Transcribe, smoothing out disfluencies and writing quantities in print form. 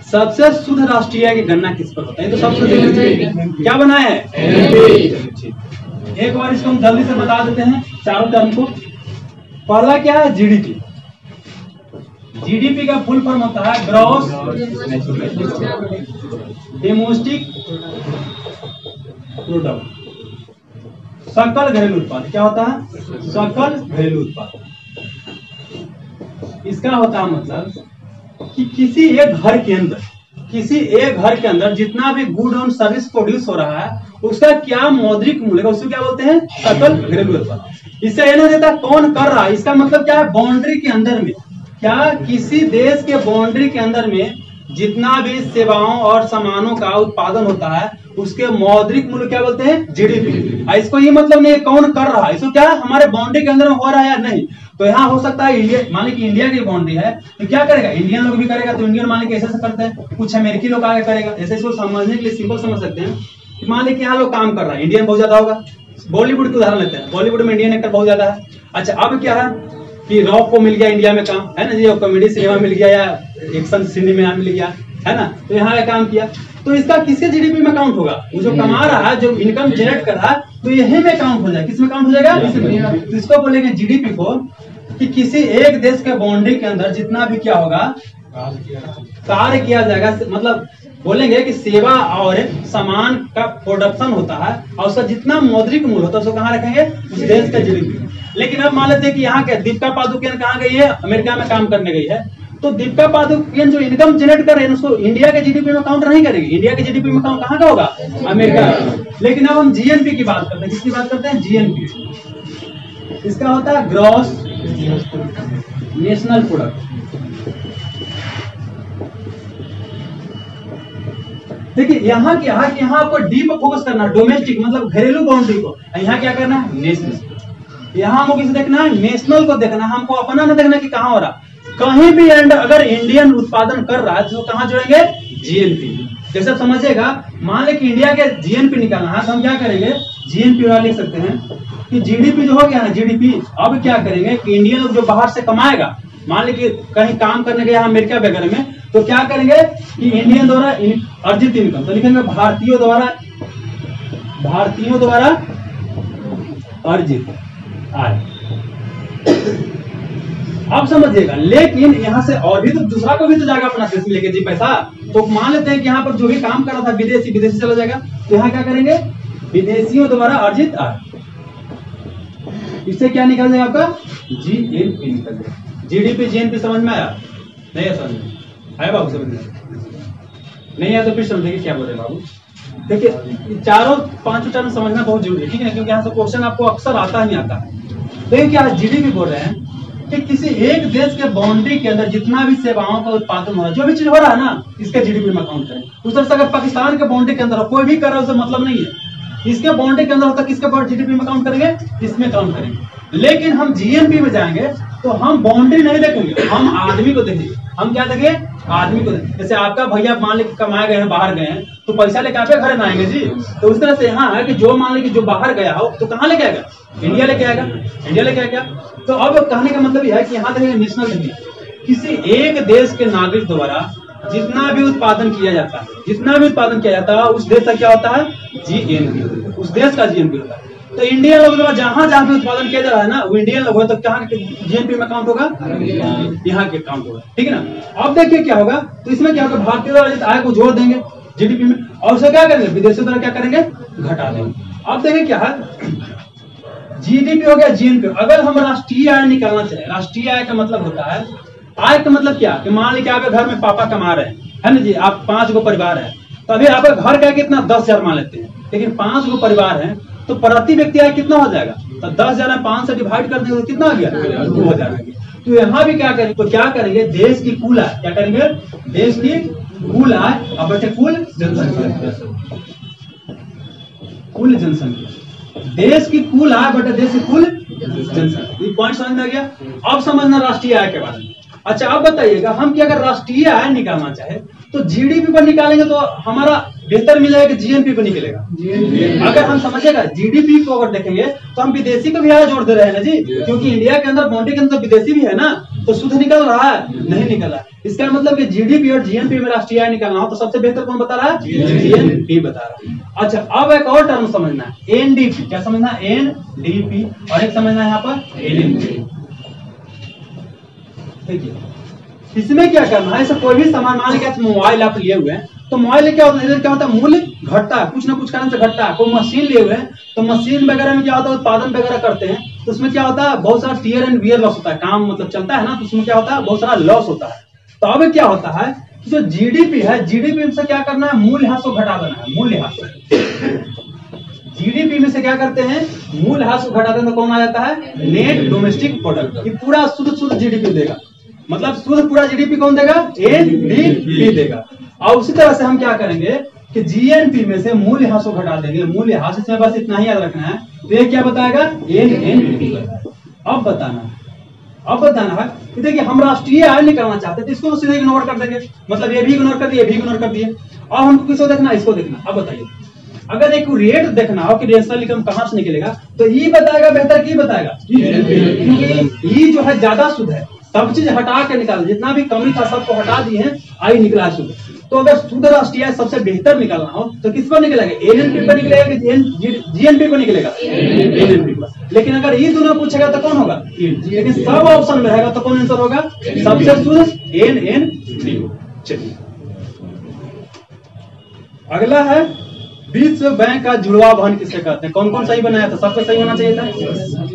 सबसे शुद्ध राष्ट्रीय आय की गणना किस पर होता है? तो सबसे क्या बना है? एक बार इसको हम जल्दी से बता देते हैं चारों टर्म को। पहला क्या है? जीडीपी। जीडीपी का फुल फॉर्म होता है ग्रॉस डोमेस्टिक प्रोडक्ट, सकल घरेलू उत्पाद। क्या होता है? सकल घरेलू उत्पाद। इसका होता है मतलब कि किसी एक घर के अंदर जितना भी गुड और सर्विस प्रोड्यूस हो रहा है उसका क्या मौद्रिक मूल्य है, उसको क्या बोलते हैं? सकल घरेलू उत्पाद। इससे यह नहीं देता कौन कर रहा है, इसका मतलब क्या है? बाउंड्री के अंदर में, क्या किसी देश के बाउंड्री के अंदर में जितना भी सेवाओं और सामानों का उत्पादन होता है उसके मौद्रिक मूल्य क्या बोलते हैं? जीडीपी। इसको ये मतलब नहीं कौन कर रहा है, इसको क्या हमारे बाउंड्री के अंदर में हो रहा है या नहीं। तो यहाँ हो सकता है इंडिया, मान ली कि इंडिया की बाउंड्री है तो क्या करेगा? इंडियन लोग भी करेगा, तो इंडियन मान ली कैसे करते हैं, कुछ अमेरिकी लोग आगे करेगा। ऐसे इसको समझने के लिए सिंपल समझ सकते हैं कि मान ली कि यहाँ लोग काम कर रहा है, इंडियन बहुत ज्यादा होगा। बॉलीवुड की उदाहरण लेते हैं, बॉलीवुड में इंडियन एक्टर बहुत ज्यादा है। अच्छा, अब क्या है कि रॉक को मिल गया इंडिया में काम, है ना जी, कॉमेडी सिनेमा मिल गया या एक्शन सिनेमा मिल गया, है ना, तो यहाँ काम किया, तो इसका किसके जीडीपी में काउंट होगा? वो जो कमा रहा है, जो इनकम जनरेट कर रहा है, तो यही में काउंट हो जाएगा। किसमें काउंट हो जाएगा? तो इसको बोलेंगे जीडीपी को कि किसी एक देश के बाउंड्री के अंदर जितना भी क्या होगा कार्य किया जाएगा, मतलब बोलेंगे कि सेवा और सामान का प्रोडक्शन होता है और उसका जितना मौद्रिक मूल्य होता है उसको कहाँ रखेंगे? उस देश का जीडीपी। लेकिन अब मान लेते हैं कि यहाँ के दीपिका पादुकोण कहाँ गई है? अमेरिका में काम करने गई है। तो दीपिका पादुकोण जो इनकम जनरेट कर रहे हैं उसको इंडिया के जीडीपी में काउंट नहीं करेगी। इंडिया के जीडीपी में काउंट कहाँ का होगा? अमेरिका। लेकिन अब हम जीएनपी की बात करते हैं। किसकी बात करते हैं? जीएनपी। इसका होता है ग्रॉस नेशनल प्रोडक्ट। देखिए यहाँ आपको डीप फोकस करना है, डोमेस्टिक मतलब घरेलू बाउंड्री को। यहाँ क्या करना है? नेशनल। यहाँ हमको किसे देखना है? नेशनल को देखना है। हमको अपना ना देखना कि कहाँ हो रहा, कहीं भी एंड अगर इंडियन उत्पादन कर रहा है तो कहाँ जोड़ेंगे? जीएनपी। जैसे आप समझिएगा, मान लें कि इंडिया के जीएनपी निकालना है तो हम क्या करेंगे? जीएनपी वाला लिख सकते हैं कि जीडीपी जो हो गया ना, जीडीपी। अब क्या करेंगे कि इंडियन लोग जो बाहर से कमाएगा, मान लीजिए कि कहीं काम करने गया अमेरिका वगैरह में, तो क्या करेंगे कि इंडियन द्वारा अर्जित इनकम, तो लिखेंगे भारतीयों द्वारा अर्जित आय। आप समझिएगा, लेकिन यहाँ से और भी तो दूसरा को भी तो जाएगा अपना देश में लेके जी पैसा। तो मान लेते हैं कि यहाँ पर जो भी काम कर रहा था विदेशी चला जाएगा, तो यहाँ क्या करेंगे? विदेशियों द्वारा अर्जित आय। इससे क्या निकल जाएगा आपका? जीएनपी निकल जाएगा। जीडीपी जीएनपी समझ में आया? नहीं है? समझ में आया बाबू? समझ में नहीं आया तो फिर समझेंगे क्या बोले बाबू। देखिए, चारों पांचों टर्म समझना बहुत जरूरी है, ठीक है ना, क्योंकि यहाँ से क्वेश्चन आपको अक्सर आता ही आता है। तो क्या जीडीपी बोल रहे हैं कि किसी एक देश के बाउंड्री के अंदर जितना भी सेवाओं का उत्पादन हो रहा है, जो भी चीज हो रहा है ना, इसके जीडीपी में काउंट करें। उस तरह से अगर पाकिस्तान के बाउंड्री के अंदर कोई भी कर रहा है उससे मतलब नहीं है, इसके बाउंड्री के अंदर होता है, किसके जीडीपी में काउंट करेंगे? इसमें काउंट करेंगे। लेकिन हम जीएनपी में जाएंगे तो हम बाउंड्री नहीं देखेंगे, हम आदमी को देखेंगे। हम क्या देखेंगे? आदमी को देखेंगे। जैसे आपका भैया मान लीजिए कमाए गए हैं, बाहर गए हैं, तो पैसा लेके आपके घर ना आएंगे जी। तो उस तरह से यहाँ है कि जो मान लीजिए जो बाहर गया हो तो कहाँ लेके आएगा? इंडिया लेके आएगा। इंडिया लेके आएगा। तो अब कहने का मतलब यह है कि यहाँ देखेंगे नेशनल देखेंगे, किसी एक देश के नागरिक द्वारा जितना भी उत्पादन किया जाता है, उस देश का क्या होता है? जीएनपी। उस देश का जीएनपी होता है। तो इंडियन लोग द्वारा जहां जहां भी उत्पादन किया जा रहा है ना, वो इंडियन लोग है, तो कहाँ के जीएनपी में काउंट होगा? यहाँ के काउंट होगा, ठीक है ना। अब देखिए क्या होगा, तो इसमें क्या होगा? भारतीय द्वारा आय को जोड़ देंगे जीडीपी में, और उसे क्या करेंगे? विदेशों द्वारा क्या करेंगे? घटा देंगे। अब देखिए क्या है, जीडीपी हो गया जीएनपी। अगर हम राष्ट्रीय आय निकालना चाहे, राष्ट्रीय आय का मतलब होता है, आय का मतलब क्या कि मान लीजिए आपके घर में पापा कमा रहे हैं, है ना जी, आप 5 गो परिवार है, तो अभी आपका घर का कितना? 10,000 मान लेते हैं, लेकिन 5 गो परिवार है तो प्रति व्यक्ति आय कितना हो जाएगा? तो 10,000 5 से डिवाइड कर देंगे तो कितना आ गया? 2,000। तो यहाँ भी क्या करेंगे? तो क्या करेंगे? देश की कुल आय, क्या करेंगे? देश की कुल आय और बचे कुल जनसंख्या। कुल जनसंख्या, देश की कुल आय बटे देश की कुल जनसंख्या। ये पॉइंट समझ में आ गया? अब समझना राष्ट्रीय आय के बारे में। अच्छा, अब बताइएगा, हम कि अगर राष्ट्रीय आय निकालना चाहे तो जीडीपी पर निकालेंगे तो हमारा बेहतर मिलेगा कि जीएनपी पर निकलेगा? अगर हम समझेगा जीडीपी को अगर देखेंगे तो हम विदेशी को भी आय जोड़ दे रहे हैं ना जी, क्योंकि इंडिया के अंदर बाउंड्री के अंदर विदेशी भी है ना, तो शुद्ध निकल रहा है? नहीं निकल रहा। इसका मतलब कि जीडीपी और जीएनपी में राष्ट्रीय आय निकलना हो तो सबसे बेहतर कौन बता रहा है? जीएनपी बता रहा है। अच्छा, अब एक और टर्म समझना है, एनडीपी। क्या समझना है? एनडीपी। और एक समझना है यहाँ पर एनएनपी। देखिए इसमें क्या करना है, ऐसे कोई भी सामान, मान लीजिए मोबाइल आप लिए हुए हैं, तो मोबाइल क्या होता है, क्या होता है, मूल्य घटता है, कुछ ना कुछ कारण से घटता है। कोई मशीन लिए हुए हैं तो मशीन वगैरह में क्या होता है, उत्पादन वगैरह करते हैं तो उसमें क्या होता है, बहुत सारा टीयर एंड वियर लॉस होता है, काम मतलब चलता है ना, तो उसमें क्या होता है, बहुत सारा लॉस होता है। तो अब क्या होता है, जो जीडीपी है, जीडीपी से क्या करना है, मूल्यह्रास को घटा देना है, मूल्यह्रास। जीडीपी में से क्या करते हैं, मूल्यह्रास को घटा देना, तो कौन आ जाता है, नेट डोमेस्टिक प्रोडक्ट। ये पूरा शुद्ध जीडीपी देगा, मतलब शुद्ध पूरा जीडीपी कौन देगा, एनडीपी देगा। और उसी तरह से हम क्या करेंगे कि जीएनपी में से मूल्यह्रास को घटा देंगे, मूल्यह्रास, इसमें बस इतना ही याद रखना है। तो ये क्या बताएगा, एनएनपी बताएगा। अब बताना है कि देखिए हम राष्ट्रीय आय निकालना चाहते हैं तो इसको तो सीधे इग्नोर कर देंगे, मतलब ये भी इग्नोर कर दिए, ये भी इग्नोर कर दिए। अब हमको किसको देखना, इसको देखना। अब बताइए, अगर एक रेट देखना हो कि नेशनल इनकम कहां से निकलेगा, तो ई बताएगा बेहतर, की बताएगा, क्योंकि ई जो है ज्यादा शुद्ध है, सब चीज हटा के निकाल, जितना भी कमी था सबको हटा दिए हैं, आई निकला शुद्ध। तो अगर शुद्ध राष्ट्रीय आय सबसे बेहतर निकालना हो तो किस पर निकलेगा, एनएनपी पर निकलेगा कि जीएनपी पर निकलेगा, एनएनपी पर। लेकिन अगर ये दोनों पूछेगा तो कौन होगा, लेकिन सब ऑप्शन में रहेगा तो कौन आंसर होगा, सबसे शुद्ध एनएनपी। चलिए अगला है विश्व बैंक का जुड़वा वहन किसे कहते हैं। कौन कौन सही बनाया था, सबसे सही होना चाहिए था।